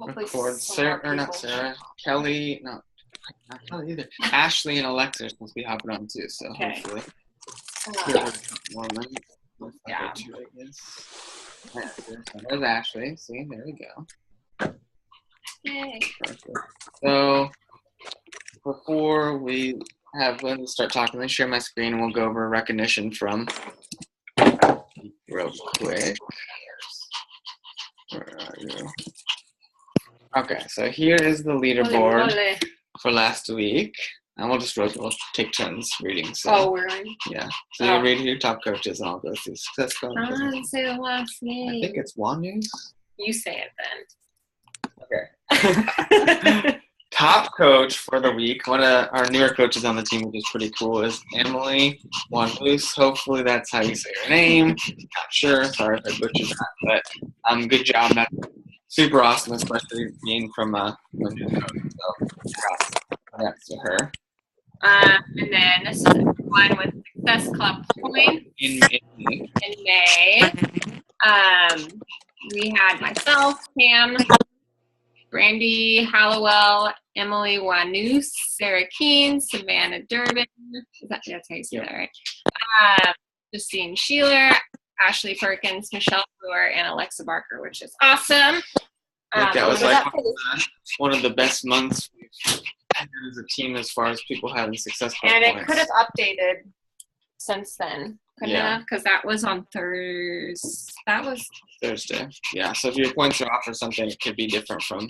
Hopefully record Sarah, or not Sarah, Kelly, not Kelly either. Ashley and Alexa are supposed to be hopping on too, so hopefully. Yeah. There's Ashley. See, there we go. Yay. Perfect. So before we have Lindsey start talking, let me share my screen and we'll go over recognition from real quick. Where are you? Okay, so here is the leaderboard for last week. And we'll take turns reading. So, we're on? Yeah. So you'll read your top coaches and I'll go through success coaches. I didn't say the last name. I think it's Wanus. You say it then. Okay. Top coach for the week. One of our newer coaches on the team, which is pretty cool, is Emily Wanus. Hopefully that's how you say her name. Not sure. Sorry if I butchered that. But good job. That's super awesome, especially being from a women's coach. So congrats to her. And then this is one with Success Club points in May. We had myself, Pam, Brandy Hallowell, Emily Wanus, Sarah Keene, Savannah Durbin. That's how you say that, right? Justine Sheeler, Ashley Perkins, Michelle Brewer, and Alexa Barker, which is awesome. That was like one of the best months we've had as a team as far as people having successful And points. it could have updated since then, couldn't Yeah. it? Because that was on Thursday. That was Thursday. Yeah, so if your points are off or something, it could be different from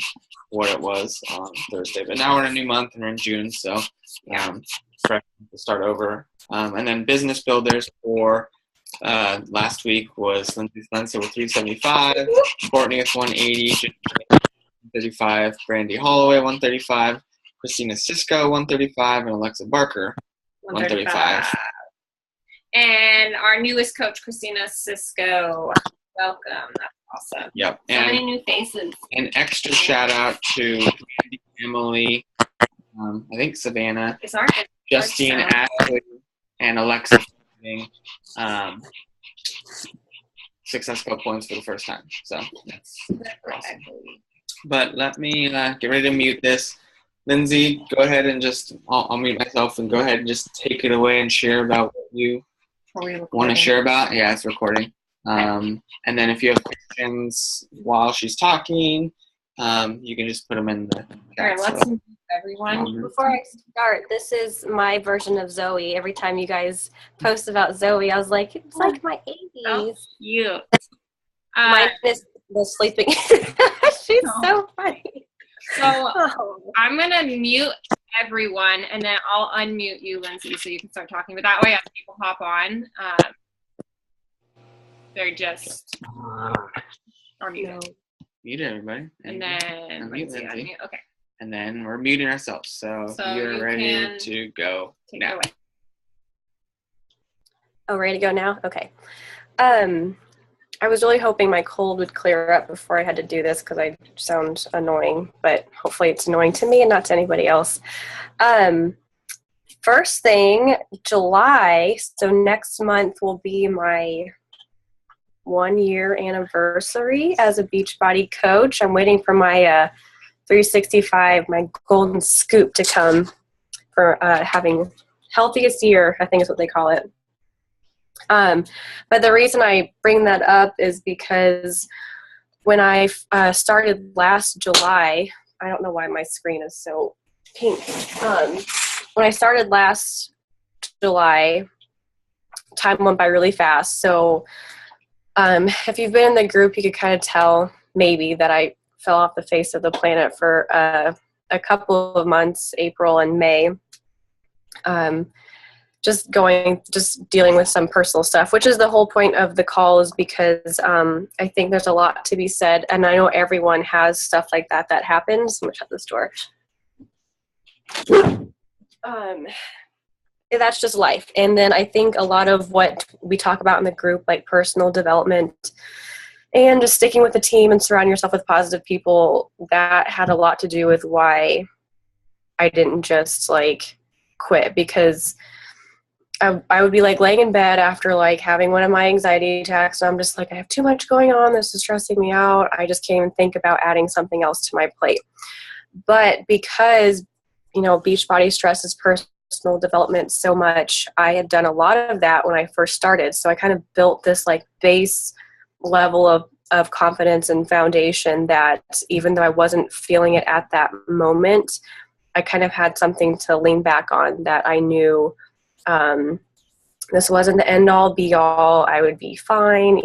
what it was on Thursday. But now we're in a new month and we're in June, so fresh to start over. And then business builders for last week was Lindsey Spencer with 375, Courtney with 180, 135, Brandy Holloway 135, Christina Cisco 135, and Alexa Barker 135. And our newest coach, Christina Cisco. Welcome. That's awesome. Yep. So many new faces. An extra shout out to Brandy, Emily, I think Savannah, Justine, Ashley, and Alexa getting successful points for the first time. So that's awesome. But let me get ready to mute this. Lindsey, go ahead and I'll mute myself and go ahead and just take it away and share about what you want to share about. Yeah, it's recording. And then if you have questions while she's talking, you can just put them in the chat. All right, let's mute everyone. Before I start, this is my version of Zoe. Every time you guys post about Zoe, I was like, it's like my 80s. Oh, cute. Mine is the sleeping. She's so funny. So I'm going to mute everyone, and then I'll unmute you, Lindsey, so you can start talking. But that way, as people hop on, they're just or muted. Mute everybody. And then Lindsey. Okay. And then we're muting ourselves. So you're ready to go now. Oh, ready to go now? Okay. I was really hoping my cold would clear up before I had to do this because I sound annoying, but hopefully it's annoying to me and not to anybody else. First thing, July, so next month will be my 1-year anniversary as a Beachbody coach. I'm waiting for my 365, my golden scoop to come for having healthiest year, I think is what they call it. But the reason I bring that up is because when I started last July, I don't know why my screen is so pink. When I started last July, time went by really fast. So if you've been in the group, you could kind of tell maybe that I fell off the face of the planet for a couple of months, April and May. Just dealing with some personal stuff, which is the whole point of the call, is because I think there's a lot to be said, and I know everyone has stuff like that happens. I'm gonna shut this door. That's just life. And then I think a lot of what we talk about in the group, like personal development and just sticking with the team and surrounding yourself with positive people, that had a lot to do with why I didn't just quit, because I would be like laying in bed after like having one of my anxiety attacks. And I'm just like, I have too much going on. This is stressing me out. I just can't even think about adding something else to my plate. But because, Beachbody stresses personal development so much, I had done a lot of that when I first started. So I kind of built this like base level of confidence and foundation that even though I wasn't feeling it at that moment, I kind of had something to lean back on, that I knew this wasn't the end all be all. I would be fine,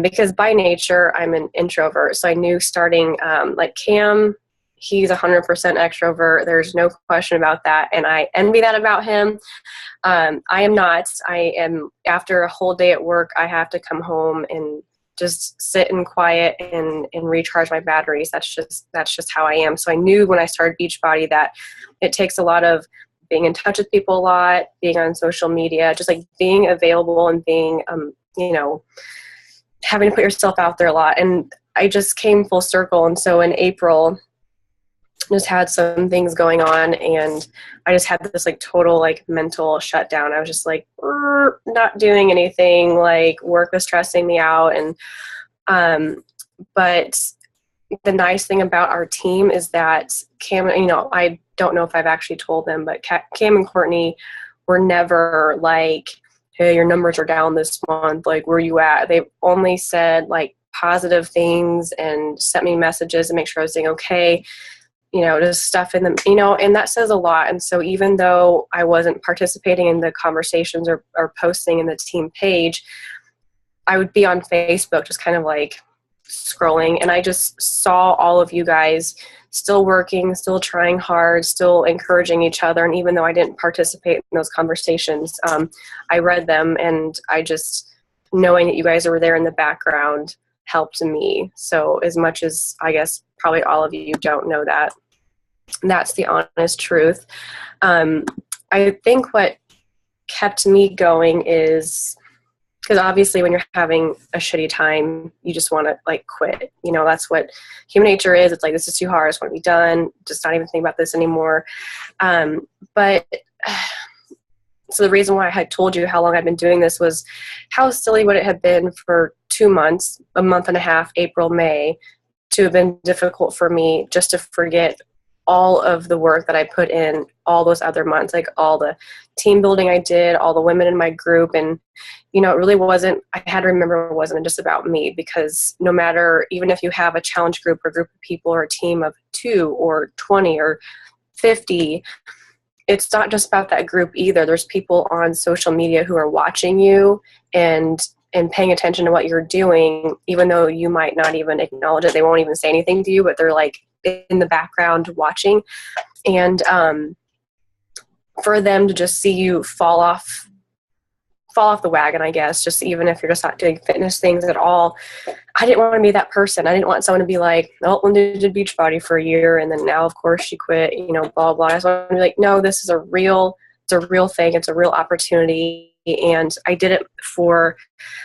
because by nature I'm an introvert. So I knew starting like Cam, he's 100% extrovert. There's no question about that. And I envy that about him. I am not. I am, after a whole day at work, I have to come home and just sit in quiet and recharge my batteries. That's just how I am. So I knew when I started Beachbody that it takes a lot of being in touch with people a lot, being on social media, just like being available and being, having to put yourself out there a lot. And I just came full circle. And so in April, just had some things going on, and I just had this like total like mental shutdown. I was just like not doing anything, like work was stressing me out. And but the nice thing about our team is that Cam, I don't know if I've actually told them, but Cam and Courtney were never like, hey, your numbers are down this month, like where you at? They only said like positive things and sent me messages and make sure I was doing okay. Just stuff in them, and that says a lot. And so even though I wasn't participating in the conversations or posting in the team page, I would be on Facebook just kind of like scrolling, and I just saw all of you guys still working, still trying hard, still encouraging each other. And even though I didn't participate in those conversations, I read them, and I just, knowing that you guys were there in the background helped me. So as much as I guess probably all of you don't know that, that's the honest truth. I think what kept me going is because obviously when you're having a shitty time, you just want to like quit. That's what human nature is. It's like, this is too hard. I just want to be done. Just not even think about this anymore. But so the reason why I had told you how long I've been doing this was how silly would it have been for 2 months, a month and a half, April, May, to have been difficult for me just to forget all of the work that I put in all those other months, like all the team building I did, all the women in my group. And, it really wasn't, I had to remember it wasn't just about me, because no matter, even if you have a challenge group or group of people or a team of 2 or 20 or 50, it's not just about that group either. There's people on social media who are watching you and paying attention to what you're doing, even though you might not even acknowledge it. They won't even say anything to you, but they're like in the background watching. And for them to just see you fall off the wagon, I guess, just even if you're just not doing fitness things at all, I didn't want to be that person. I didn't want someone to be like, oh, Lindsey did Beachbody for a year and then now of course she quit, blah, blah. I just want to be like, no, this is a real thing. It's a real opportunity. And I did it for,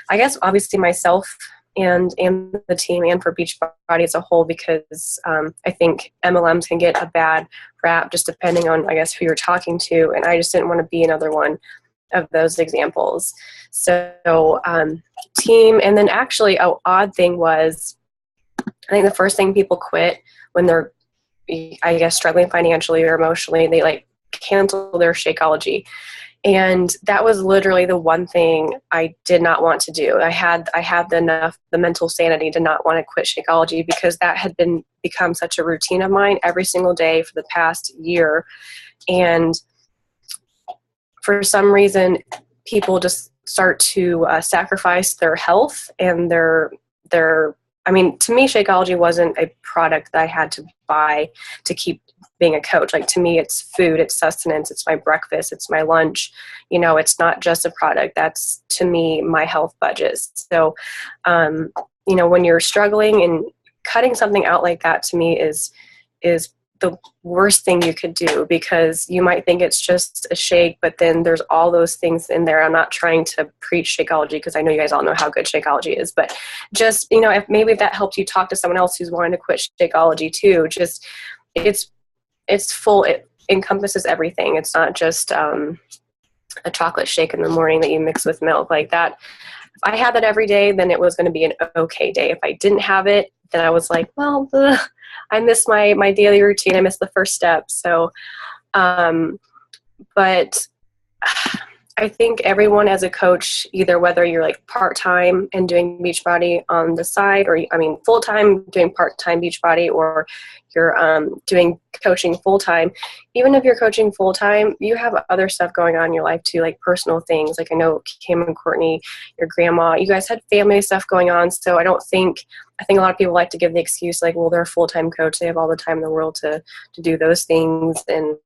I guess, obviously myself and the team, and for Beachbody as a whole, because I think MLMs can get a bad rap just depending on, I guess, who you're talking to. And I just didn't want to be another one of those examples. So team, and then actually an odd thing was, I think the first thing people quit when they're, I guess, struggling financially or emotionally, they like cancel their Shakeology. And that was literally the one thing I did not want to do. I had the mental sanity to not want to quit Shakeology, because that had become such a routine of mine every single day for the past year. And for some reason, people just start to sacrifice their health and their I mean, to me, Shakeology wasn't a product that I had to buy to keep being a coach. Like, to me, it's food, it's sustenance, it's my breakfast, it's my lunch. It's not just a product. That's, to me, my health budget. So, when you're struggling, and cutting something out like that, to me, is the worst thing you could do, because you might think it's just a shake, but then there's all those things in there. I'm not trying to preach Shakeology, because I know you guys all know how good Shakeology is, but just, if that helps you talk to someone else who's wanting to quit Shakeology too, just, it's full, it encompasses everything. It's not just, a chocolate shake in the morning that you mix with milk like that. If I had that every day, then it was going to be an okay day. If I didn't have it, then I was like, well, I miss my daily routine. I miss the first step. So, but I think everyone as a coach, either whether you're like part-time and doing Beachbody on the side, or full-time doing part-time Beachbody, or you're doing coaching full-time, even if you're coaching full-time, you have other stuff going on in your life too, like personal things. Like I know Kim and Courtney, your grandma, you guys had family stuff going on. So I think a lot of people like to give the excuse like, well, they're a full-time coach. They have all the time in the world to do those things, and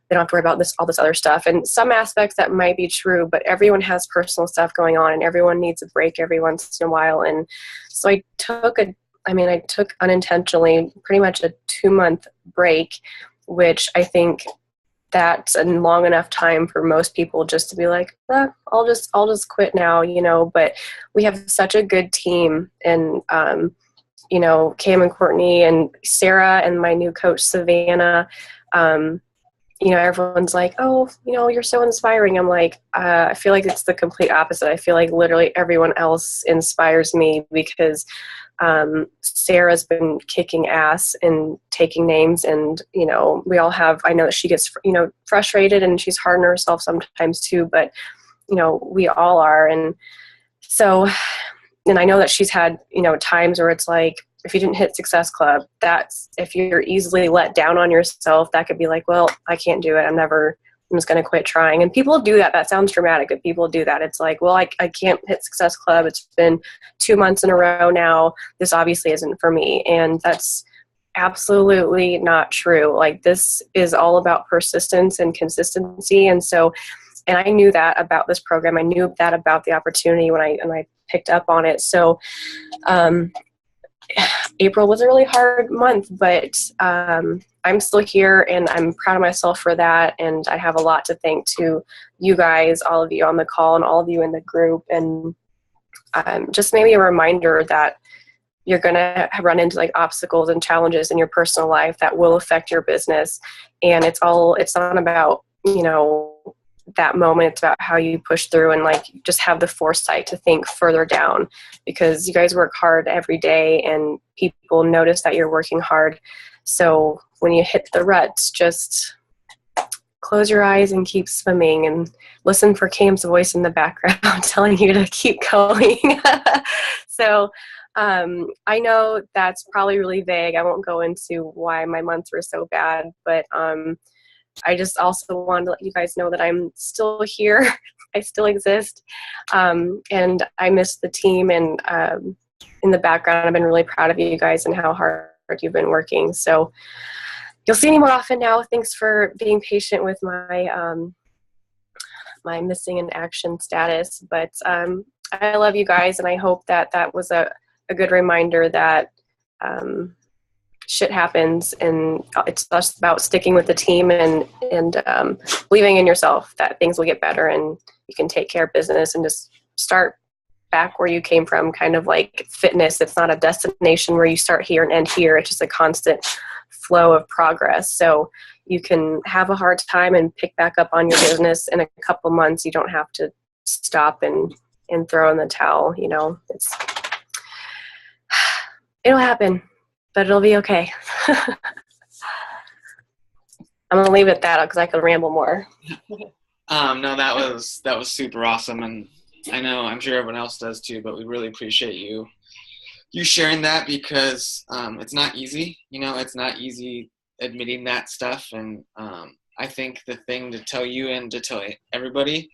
they don't have to worry about all this other stuff. And some aspects that might be true, but everyone has personal stuff going on, and everyone needs a break every once in a while. And so I took unintentionally pretty much a 2-month break, which I think that's a long enough time for most people just to be like, I'll just quit now, but we have such a good team, and Cam and Courtney and Sarah and my new coach, Savannah, everyone's like, oh, you're so inspiring. I'm like, I feel like it's the complete opposite. I feel like literally everyone else inspires me, because Sarah's been kicking ass and taking names, and we all have, I know that she gets frustrated and she's hard on herself sometimes too, but we all are. And so, and I know that she's had times where it's like, if you didn't hit Success Club, that's, if you're easily let down on yourself, that could be like, well, I can't do it, I'm just going to quit trying. And people do that. That sounds dramatic, but people do that. It's like, well, I can't hit Success Club. It's been 2 months in a row now. This obviously isn't for me. And that's absolutely not true. Like, this is all about persistence and consistency. And so, and I knew that about this program. I knew that about the opportunity when I picked up on it. So, April was a really hard month, but I'm still here, and I'm proud of myself for that. And I have a lot to thank to you guys, all of you on the call and all of you in the group. And just maybe a reminder that you're going to run into like obstacles and challenges in your personal life that will affect your business. And it's not about, that moment. It's about how you push through and like just have the foresight to think further down, because you guys work hard every day and people notice that you're working hard. So when you hit the ruts, just close your eyes and keep swimming, and listen for Cam's voice in the background telling you to keep going. So I know that's probably really vague. I won't go into why my months were so bad, but I just also wanted to let you guys know that I'm still here. I still exist. And I miss the team. And in the background, I've been really proud of you guys and how hard you've been working. So you'll see me more often now. Thanks for being patient with my my missing in action status. But I love you guys, and I hope that was a good reminder that shit happens, and it's just about sticking with the team and believing in yourself that things will get better and you can take care of business and just start back where you came from. Kind of like fitness, it's not a destination where you start here and end here. It's just a constant flow of progress. So you can have a hard time and pick back up on your business in a couple months. You don't have to stop and throw in the towel. It'll happen, but it'll be okay. I'm going to leave it at that because I could ramble more. No, that was super awesome. And I'm sure everyone else does too, but we really appreciate you sharing that, because it's not easy. It's not easy admitting that stuff. And I think the thing to tell you and to tell everybody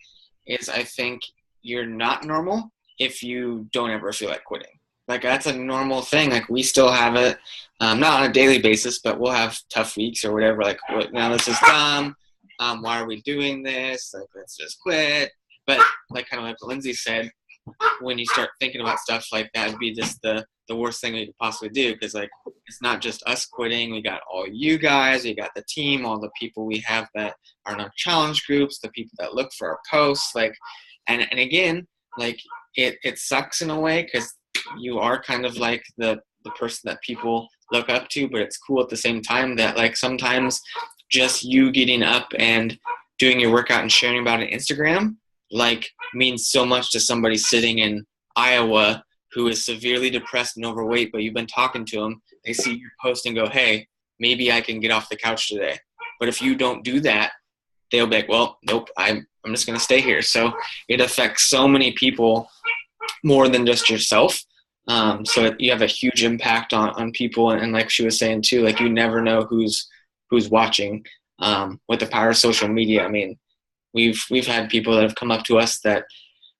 is, I think you're not normal if you don't ever feel like quitting. Like, that's a normal thing. Like, we still have it, not on a daily basis, but we'll have tough weeks or whatever. Like, now this is dumb. Why are we doing this? Like, let's just quit. But like, kind of like what Lindsey said, when you start thinking about stuff like that, it'd be just the worst thing we could possibly do. Because like, it's not just us quitting. We got all you guys. We got the team, all the people we have that are in our challenge groups, the people that look for our posts. Like, and again, like, it sucks in a way, because you are kind of like the person that people look up to, but it's cool at the same time that like sometimes just you getting up and doing your workout and sharing about it on Instagram, like, means so much to somebody sitting in Iowa who is severely depressed and overweight, but you've been talking to them. They see your post and go, hey, maybe I can get off the couch today. But if you don't do that, they'll be like, well, nope, I'm just going to stay here. So it affects so many people more than just yourself. So you have a huge impact on people. And like she was saying too, like, you never know who's watching with the power of social media. I mean, we've had people that have come up to us that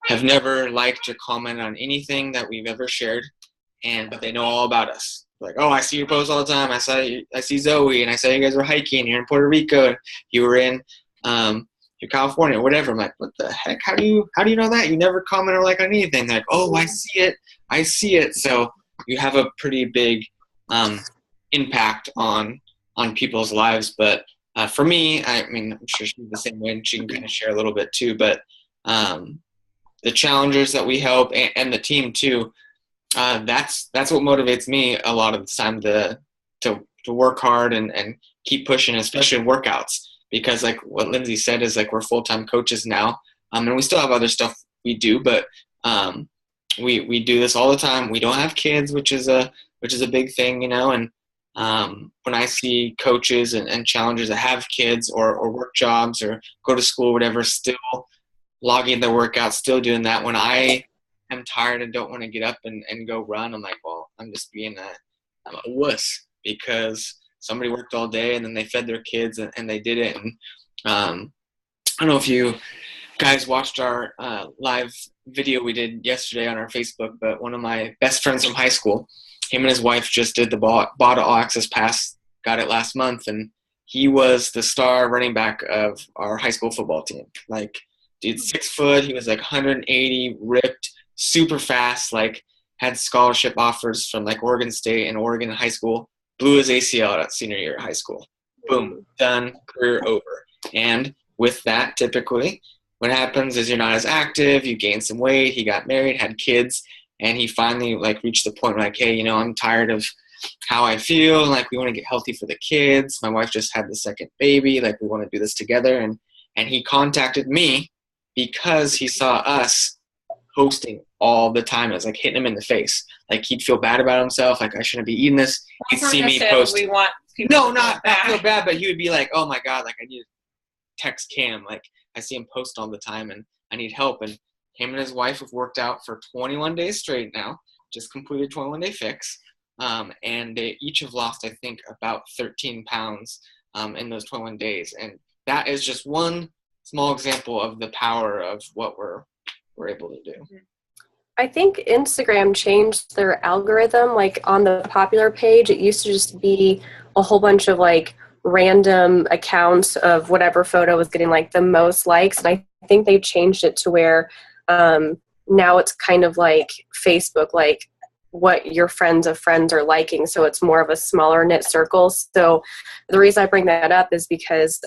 have never liked or commented on anything that we've ever shared, but they know all about us. Like, oh, I see your posts all the time. I see Zoe, and I saw you guys were hiking here in Puerto Rico. And you were in California, whatever. I'm like, what the heck? How do you know that? You never comment or like on anything. They're like, oh, I see it. So you have a pretty big impact on people's lives. But for me, I mean, I'm sure she's the same way, and she can kind of share a little bit too. But the challengers that we help and the team too, that's what motivates me a lot of the time to work hard and keep pushing, especially in workouts. Because like what Lindsey said is, like, we're full-time coaches now, and we still have other stuff we do, but we do this all the time. We don't have kids, which is a big thing, you know. And when I see coaches and challengers that have kids or work jobs or go to school, whatever, still logging their workouts, still doing that. When I am tired and don't want to get up and go run, I'm like, well, I'm just being I'm a wuss, because somebody worked all day and then they fed their kids and they did it. And I don't know if you guys watched our live video we did yesterday on our Facebook, but one of my best friends from high school, him and his wife just did the bought All Access Pass, got it last month, and he was the star running back of our high school football team. Like, dude, 6 foot, he was like 180, ripped, super fast, like had scholarship offers from like Oregon State and Oregon high school, blew his ACL at senior year of high school. Boom, done, career over. And with that, typically, what happens is you're not as active, you gain some weight, he got married, had kids, and he finally like reached the point where, like, hey, you know, I'm tired of how I feel, like, we want to get healthy for the kids. My wife just had the second baby, like, we want to do this together. And he contacted me because he saw us posting all the time. It was like hitting him in the face. Like, he'd feel bad about himself, like, I shouldn't be eating this. He'd see me post. We want people no, not feel bad, but he would be like, oh my God, like, I need to text Cam. Like, I see him post all the time and I need help. And him and his wife have worked out for 21 days straight now, just completed 21-day fix. And they each have lost, I think, about 13 pounds in those 21 days. And that is just one small example of the power of what we're able to do. I think Instagram changed their algorithm. Like, on the popular page, it used to just be a whole bunch of like random accounts of whatever photo was getting like the most likes. And I think they changed it to where now it's kind of like Facebook, like what your friends of friends are liking. So it's more of a smaller knit circle. So the reason I bring that up is because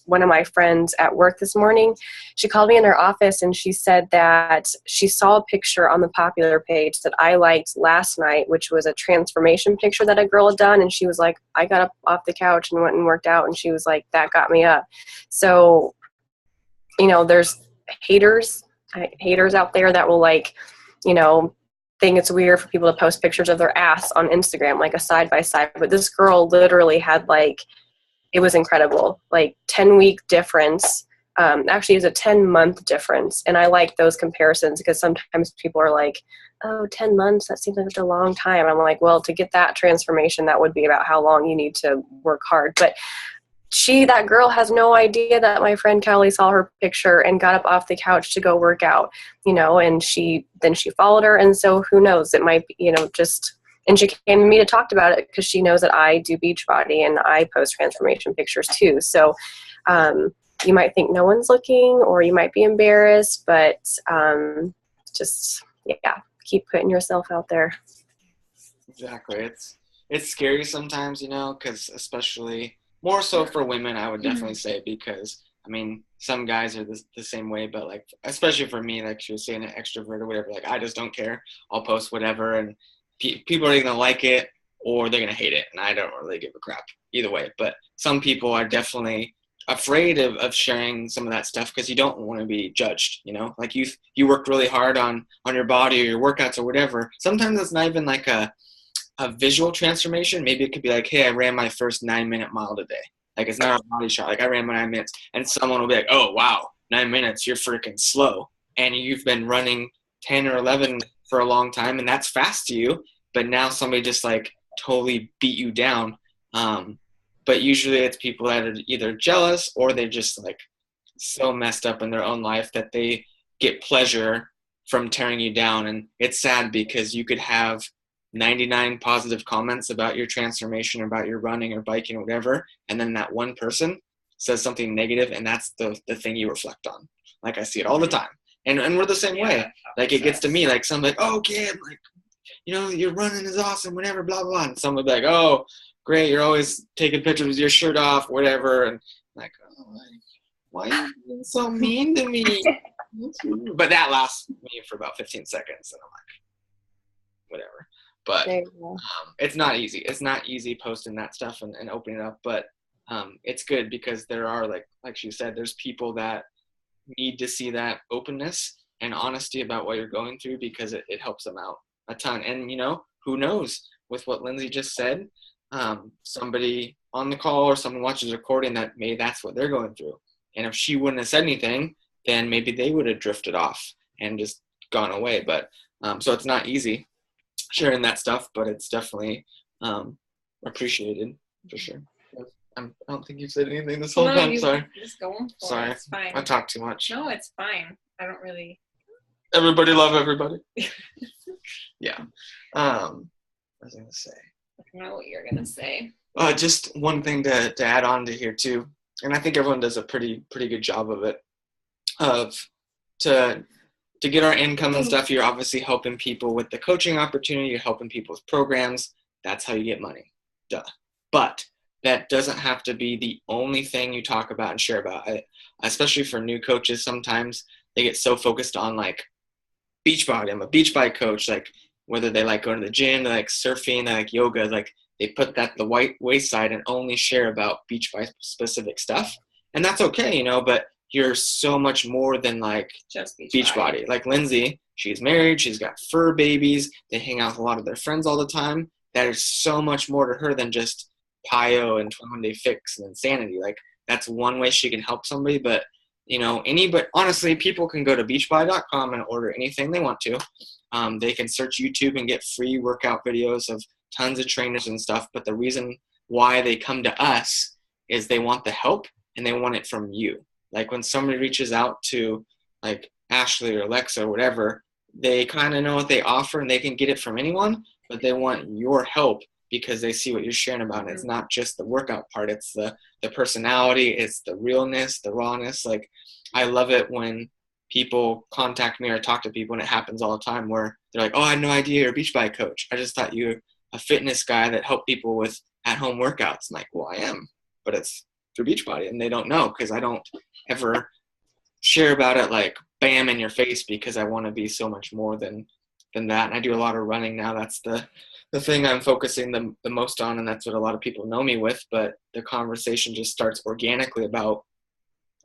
one of my friends at work this morning, she called me in her office and she said that she saw a picture on the popular page that I liked last night, which was a transformation picture that a girl had done. And she was like, I got up off the couch and went and worked out. And she was like, that got me up. So, you know, there's haters out there that will, like, you know, think it's weird for people to post pictures of their ass on Instagram, like a side by side. But this girl literally had, like, it was incredible, like 10-week difference. Actually, it was a 10-month difference. And I like those comparisons because sometimes people are like, oh, 10 months, that seems like such a long time. I'm like, well, to get that transformation, that would be about how long you need to work hard. But that girl has no idea that my friend Kelly saw her picture and got up off the couch to go work out, you know, and she followed her. And so who knows, it might be, you know, and she came to me to talk about it because she knows that I do Beachbody and I post transformation pictures too. So you might think no one's looking or you might be embarrassed, but just, yeah, keep putting yourself out there. Exactly. It's scary sometimes, you know, because especially more so for women, I would definitely say, because, I mean, some guys are the same way, but, like, especially for me, like she was saying, an extrovert or whatever, like, I just don't care. I'll post whatever, and people are either going to like it or they're going to hate it, and I don't really give a crap either way. But some people are definitely afraid of sharing some of that stuff because you don't want to be judged, you know, like you worked really hard on your body or your workouts or whatever. Sometimes it's not even like a visual transformation. Maybe it could be like, hey, I ran my first 9-minute mile today. Like, it's not a body shot. Like, I ran my 9 minutes, and someone will be like, oh, wow, 9 minutes, you're freaking slow. And you've been running 10 or 11 for a long time, and that's fast to you. But now somebody just, like, totally beat you down. But usually it's people that are either jealous or they're just, like, so messed up in their own life that they get pleasure from tearing you down. And it's sad because you could have 99 positive comments about your transformation, about your running or biking or whatever, and then that one person says something negative, and that's the thing you reflect on. Like, I see it all the time, and we're the same way. Like, it gets to me, like, some like, oh, kid, like, you know, your running is awesome, whatever, blah blah, and some will be like, oh, great, you're always taking pictures with your shirt off, whatever, and like, oh, why are you being so mean to me? But that lasts me for about 15 seconds, and I'm like, whatever. But it's not easy. It's not easy posting that stuff and opening it up. But it's good because there are, like she said, there's people that need to see that openness and honesty about what you're going through because it helps them out a ton. And, you know, who knows, with what Lindsey just said, somebody on the call or someone watches the recording that maybe that's what they're going through. And if she wouldn't have said anything, then maybe they would have drifted off and just gone away. But so it's not easy sharing that stuff, but it's definitely appreciated for sure. I don't think you said anything this whole time. Sorry. Just going for Sorry. it. It's fine. I talk too much. No, it's fine. I don't really. Everybody love everybody. Yeah. What was I gonna say? I don't know what you're gonna say. Just one thing to add on to here too, and I think everyone does a pretty good job of it. To get our income and stuff, you're obviously helping people with the coaching opportunity. You're helping people with programs. That's how you get money. Duh. But that doesn't have to be the only thing you talk about and share about. Especially for new coaches, sometimes they get so focused on like Beachbody. I'm a Beachbody coach. Like whether they like going to the gym, they like surfing, they like yoga, like they put that the white wayside and only share about Beachbody specific stuff. And that's okay, you know, but you're so much more than like just Beachbody. Like Lindsey, she's married, she's got fur babies, they hang out with a lot of their friends all the time. That is so much more to her than just PIO and 21-day fix and insanity. Like that's one way she can help somebody, but you know, but honestly, people can go to beachbody.com and order anything they want to. They can search YouTube and get free workout videos of tons of trainers and stuff. But the reason why they come to us is they want the help and they want it from you. Like when somebody reaches out to like Ashley or Alexa or whatever, they kind of know what they offer and they can get it from anyone, but they want your help because they see what you're sharing about. And it's not just the workout part. It's the personality. It's the realness, the rawness. Like I love it when people contact me or talk to people, and it happens all the time where they're like, oh, I had no idea you're a Beachbody coach. I just thought you were a fitness guy that helped people with at-home workouts. I'm like, well, I am, but it's through Beachbody, and they don't know because I don't ever share about it like bam in your face because I want to be so much more than that. And I do a lot of running now. That's the thing I'm focusing the most on, and that's what a lot of people know me with. But the conversation just starts organically about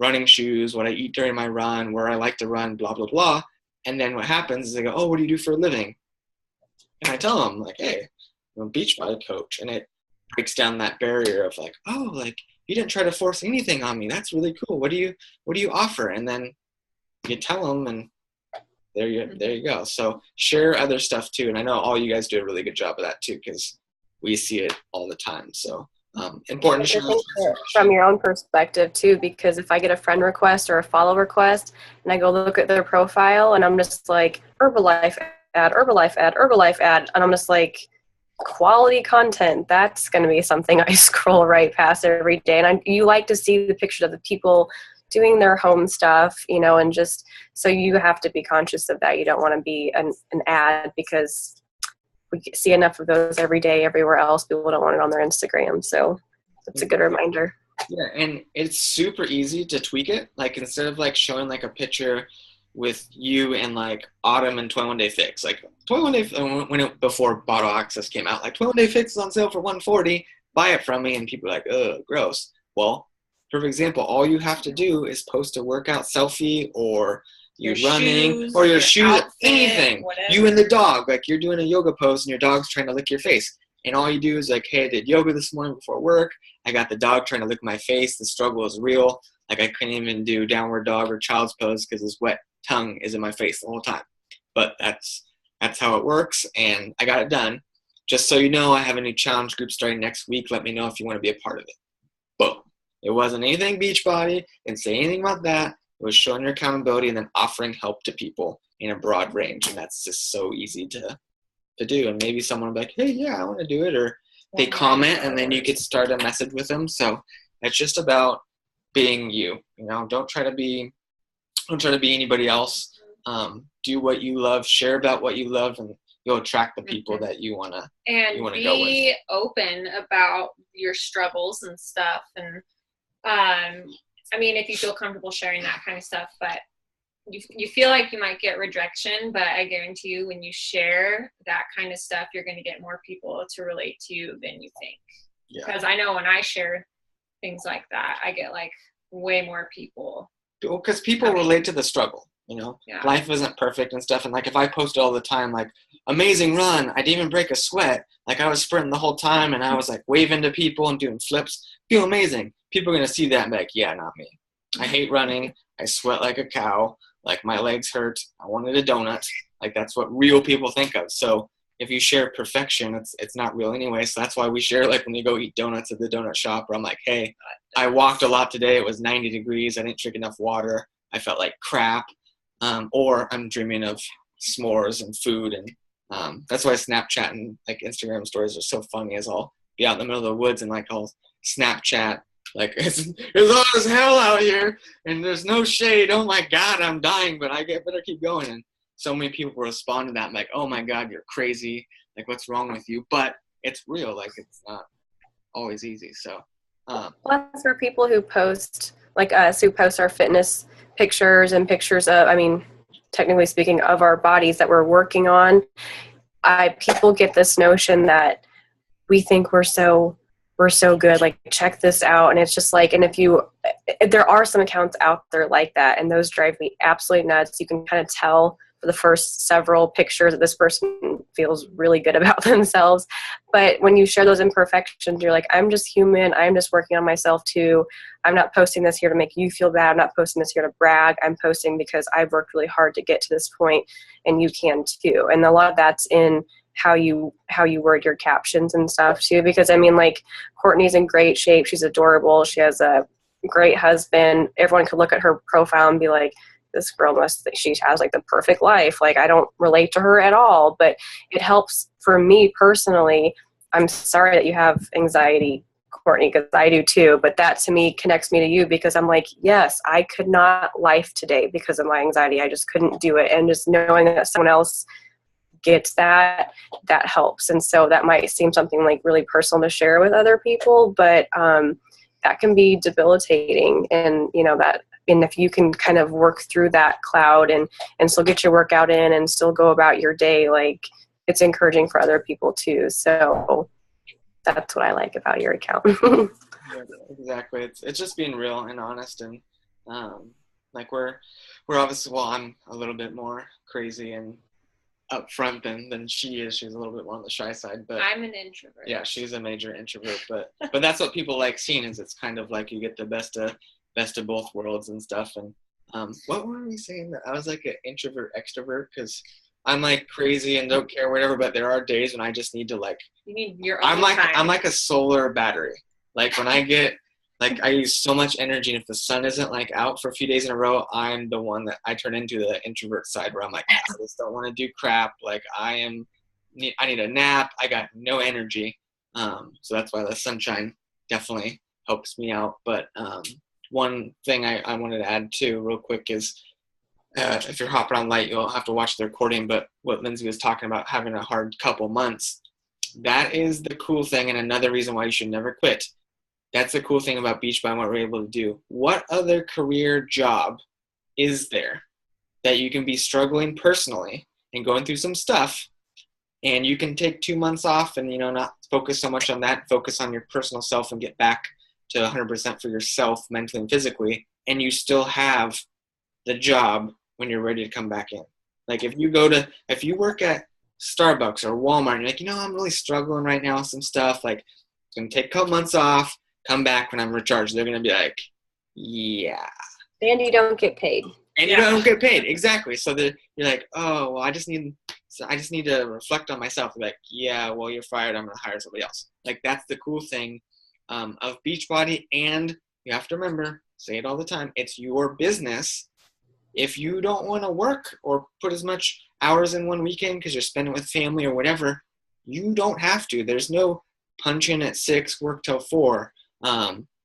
running shoes, what I eat during my run, where I like to run, blah, blah, blah. And then what happens is they go, oh, what do you do for a living? And I tell them like, hey, I'm a Beachbody coach. And it breaks down that barrier of like, oh, like you didn't try to force anything on me. That's really cool. What do you offer? And then you tell them, and there you go. So share other stuff too. And I know all you guys do a really good job of that too, because we see it all the time. So important to share from your own perspective too, because if I get a friend request or a follow request and I go look at their profile and I'm just like Herbalife ad, and I'm just like, quality content, that's going to be something I scroll right past every day. And you like to see the pictures of the people doing their home stuff, you know, and just so you have to be conscious of that. You don't want to be an ad because we see enough of those every day everywhere else. People don't want it on their Instagram. So it's a good reminder. Yeah, and it's super easy to tweak it. Like instead of like showing like a picture with you and like Autumn and 21-day fix, like 21-day before bottle access came out, like 21-day fix is on sale for $140. Buy it from me, and people are like, ugh, gross. Well, perfect example. All you have to do is post a workout selfie or you Your running shoes, or your your shoes, outfit, anything. whatever. You and the dog, like you're doing a yoga pose and your dog's trying to lick your face. And all you do is like, hey, I did yoga this morning before work. I got the dog trying to lick my face. The struggle is real. Like I couldn't even do downward dog or child's pose because his wet tongue is in my face the whole time. But that's how it works, and I got it done. Just so you know, I have a new challenge group starting next week. Let me know if you want to be a part of it. Boom. It wasn't anything Beachbody. Didn't say anything about that. It was showing your accountability and then offering help to people in a broad range, and that's just so easy to do. And maybe someone will be like, hey, yeah, I want to do it, or they comment, and then you could start a message with them. So it's just about being you. You know, don't try to be anybody else. Do what you love, share about what you love, and you'll attract the people that you want to go with. And be open about your struggles and stuff. And I mean, if you feel comfortable sharing that kind of stuff, but you feel like you might get rejection, but I guarantee you when you share that kind of stuff, you're going to get more people to relate to you than you think. Because I know when I share things like that, I get like way more people. Because people relate to the struggle. You know, life isn't perfect and stuff. And like, if I posted all the time, like, amazing run, I didn't even break a sweat. Like I was sprinting the whole time and I was like waving to people and doing flips, feel amazing. People are going to see that and be like, yeah, not me. I hate running. I sweat like a cow. Like my legs hurt. I wanted a donut. Like that's what real people think of. So if you share perfection, it's not real anyway. So that's why we share, like when you go eat donuts at the donut shop, where I'm like, hey, I walked a lot today. It was 90 degrees. I didn't drink enough water. I felt like crap. Or I'm dreaming of s'mores and food. And that's why Snapchat and like Instagram stories are so funny, as I'll be out in the middle of the woods and like I'll Snapchat, like it's hot as hell out here and there's no shade. Oh my God, I'm dying, but I better keep going. And so many people respond to that. I'm like, oh my God, you're crazy. Like what's wrong with you? But it's real. Like it's not always easy. So, plus for people who post, like us, who post our fitness pictures and pictures of, I mean, technically speaking, of our bodies that we're working on, people get this notion that we think we're so good, like check this out. And it's just like, and there are some accounts out there like that, and those drive me absolutely nuts. You can kind of tell for the first several pictures that this person feels really good about themselves. But when you share those imperfections, you're like, I'm just human. I'm just working on myself too. I'm not posting this here to make you feel bad. I'm not posting this here to brag. I'm posting because I've worked really hard to get to this point, and you can too. And a lot of that's in how you word your captions and stuff too. Because I mean, like, Courtney's in great shape. She's adorable. She has a great husband. Everyone could look at her profile and be like, this girl she has like the perfect life. Like, I don't relate to her at all, but it helps for me personally. I'm sorry that you have anxiety, Courtney, because I do too, but that to me connects me to you, because I'm like, yes, I could not life today because of my anxiety. I just couldn't do it. And just knowing that someone else gets that helps. And so that might seem something like really personal to share with other people, but that can be debilitating. And and if you can kind of work through that cloud and still get your workout in and still go about your day, like, it's encouraging for other people too. So that's what I like about your account. Yeah, exactly. It's just being real and honest, and like we're obviously, well, I'm a little bit more crazy and upfront than she is. She's a little bit more on the shy side, but I'm an introvert. Yeah, she's a major introvert, but that's what people like seeing, is it's kind of like you get the best of both worlds and stuff. And what were we saying? I was like an introvert extrovert, because I'm like crazy and don't care whatever, but there are days when I just need to, like, you need your own time. I'm like a solar battery. Like when I get, like, I use so much energy, and if the sun isn't like out for a few days in a row, I'm the one that I turn into the introvert side, where I'm like, I just don't want to do crap. Like I need a nap. I got no energy. So that's why the sunshine definitely helps me out. But one thing I wanted to add too real quick is, if you're hopping on light, you'll have to watch the recording, but what Lindsey was talking about, having a hard couple months, that is the cool thing, and another reason why you should never quit. That's the cool thing about Beachbody and what we're able to do. What other career job is there that you can be struggling personally and going through some stuff, and you can take 2 months off and, not focus so much on that, focus on your personal self and get back to 100% for yourself mentally and physically, and you still have the job when you're ready to come back in. Like if you work at Starbucks or Walmart, and you're like, I'm really struggling right now with some stuff, like it's going to take a couple months off, come back when I'm recharged. They're going to be like, yeah. And you don't get paid. And you don't get paid. Exactly. So you're like, oh, well, I just need to reflect on myself. Like, yeah, well, you're fired. I'm going to hire somebody else. Like, that's the cool thing of Beachbody. And you have to remember, say it all the time, it's your business. If you don't want to work or put as much hours in one weekend because you're spending it with family or whatever, you don't have to. There's no punch in at 6, work till 4.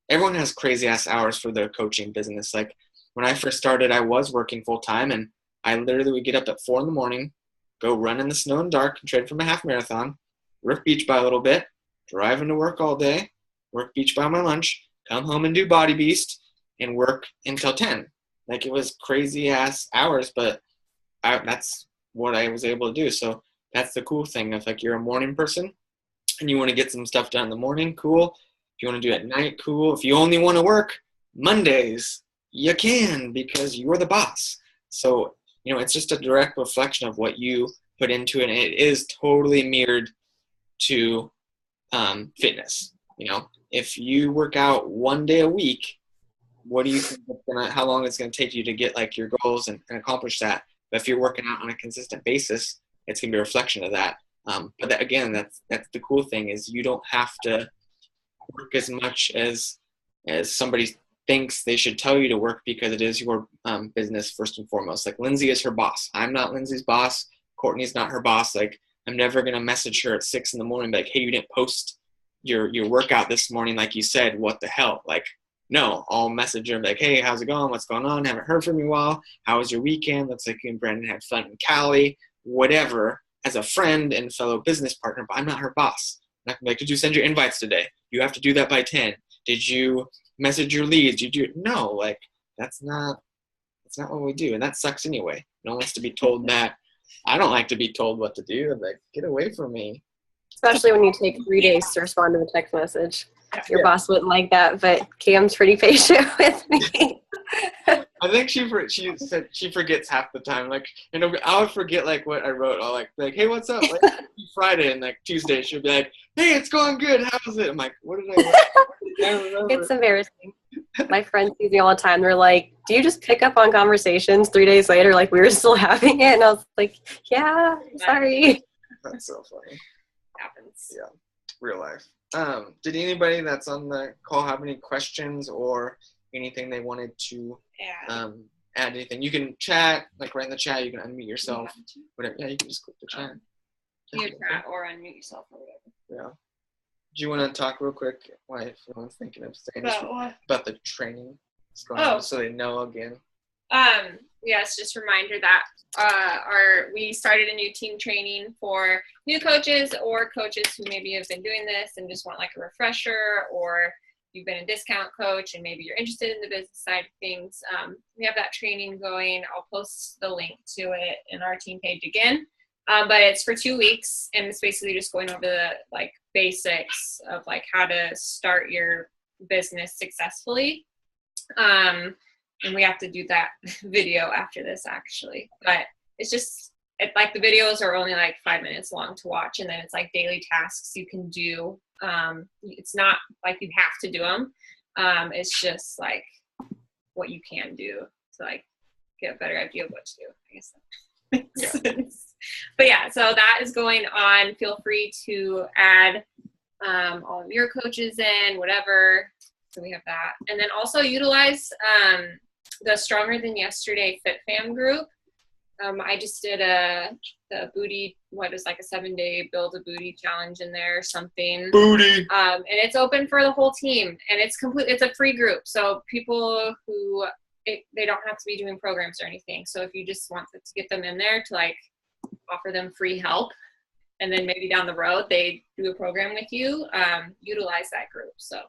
Everyone has crazy ass hours for their coaching business. Like when I first started, I was working full time, and I literally would get up at 4 a.m, go run in the snow and dark and train for my half marathon, work beach by a little bit, drive into work all day, work beach by my lunch, come home and do Body Beast, and work until 10. Like it was crazy ass hours, but that's what I was able to do. So that's the cool thing. If like you're a morning person and you want to get some stuff done in the morning, cool. If you want to do it at night, cool. If you only want to work Mondays, you can because you're the boss. So, it's just a direct reflection of what you put into it. And it is totally mirrored to fitness. If you work out one day a week, what do you think how long it's going to take you to get like your goals and accomplish that? But if you're working out on a consistent basis, it's going to be a reflection of that. But that's the cool thing is you don't have to work as much as somebody thinks they should tell you to work because it is your business first and foremost. Like Lindsey is her boss. I'm not Lindsey's boss. Courtney's not her boss. Like I'm never going to message her at 6 a.m. like, hey, you didn't post your workout this morning like you said. What the hell? Like, no, I'll message her like, hey, how's it going? What's going on? Haven't heard from you in a while. How was your weekend? Looks like you and Brandon had fun in Cali. Whatever, as a friend and fellow business partner, but I'm not her boss. I'm not like, did you send your invites today? You have to do that by 10. Did you message your leads? No, like that's not what we do, and that sucks anyway. No one wants to be told that. I don't like to be told what to do. I'm like, get away from me. Especially when you take 3 days to respond to a text message. Your boss wouldn't like that, but Cam's pretty patient with me. I think she said she forgets half the time. Like, I would forget like what I wrote. I'll like, hey, what's up? Like Friday and like Tuesday, she'll be like, hey, it's going good. How's it? I'm like, what did I write? I don't remember. It's embarrassing. My friends see me all the time. They're like, do you just pick up on conversations 3 days later like we were still having it? And I was like, yeah, sorry. That's so funny. Happens. Yeah, real life. Did anybody that's on the call have any questions or anything they wanted to add anything? You can chat, like right in the chat, you can unmute yourself. Whatever. Yeah, you can just click the chat. You can chat or unmute yourself or whatever. Yeah. Do you want to talk real quick while everyone's thinking of saying about the training that's going on so they know again? Yes, just a reminder that we started a new team training for new coaches or coaches who maybe have been doing this and just want like a refresher, or you've been a discount coach and maybe you're interested in the business side of things. We have that training going. I'll post the link to it in our team page again. But it's for 2 weeks, and it's basically just going over the like basics of like how to start your business successfully. And we have to do that video after this actually, but it's just like the videos are only like 5 minutes long to watch, and then it's like daily tasks you can do. It's not like you have to do them. It's just like what you can do to like get a better idea of what to do, I guess. But yeah, so that is going on. Feel free to add all of your coaches in, whatever. So we have that. And then also utilize the Stronger Than Yesterday Fit Fam group. I just did the booty, what is like a 7-day build a booty challenge in there or something. Booty. And it's open for the whole team, and it's a free group. So people who they don't have to be doing programs or anything. So if you just want to get them in there to like offer them free help, and then maybe down the road they do a program with you, utilize that group. So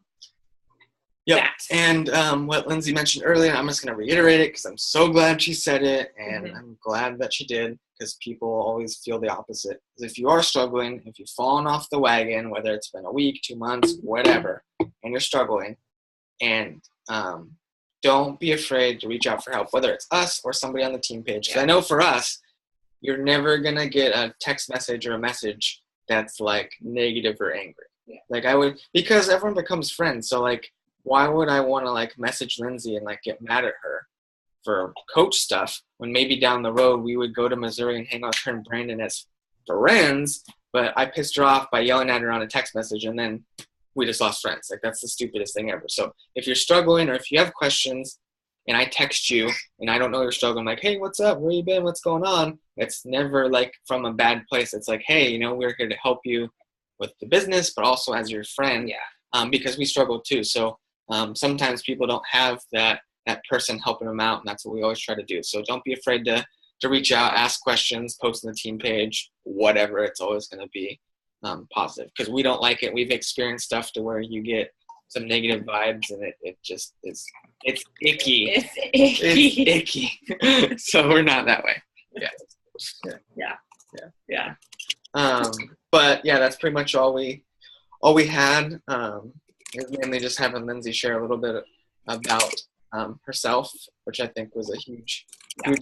yep. And what Lindsey mentioned earlier, I'm just going to reiterate it because I'm so glad she said it, and I'm glad that she did, because people always feel the opposite. If you are struggling, if you've fallen off the wagon, whether it's been a week, 2 months, whatever, and you're struggling, and don't be afraid to reach out for help, whether it's us or somebody on the team page. 'Cause I know for us, you're never going to get a text message or a message that's like negative or angry. Yeah. Like I would, because everyone becomes friends. So like, why would I want to like message Lindsay and like get mad at her for coach stuff when maybe down the road we would go to Missouri and hang out with her and Brandon as friends, but I pissed her off by yelling at her on a text message and then we just lost friends. Like that's the stupidest thing ever. So if you're struggling or if you have questions and I text you and I don't know you're struggling, like, hey, what's up? Where you been? What's going on? It's never like from a bad place. It's like, hey, you know, we're here to help you with the business, but also as your friend, because we struggle too. So sometimes people don't have that person helping them out, and that's what we always try to do. So don't be afraid to reach out, ask questions, post on the team page, whatever. It's always going to be positive because we don't like it. We've experienced stuff to where you get some negative vibes and it just is, it's icky. It's icky. It's icky. So we're not that way. Yeah. But yeah, that's pretty much all we had. Is mainly just having Lindsay share a little bit about herself, which I think was a huge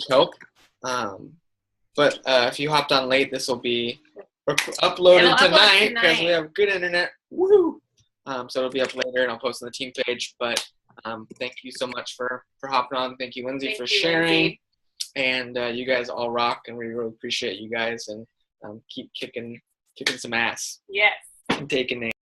help. But if you hopped on late, this will be uploaded tonight because we have good internet. Woo! So it'll be up later, and I'll post on the team page. But thank you so much for hopping on. Thank you, Lindsay, for sharing. Lindsay. And you guys all rock, and we really appreciate you guys. And keep kicking some ass. Yes. And taking names.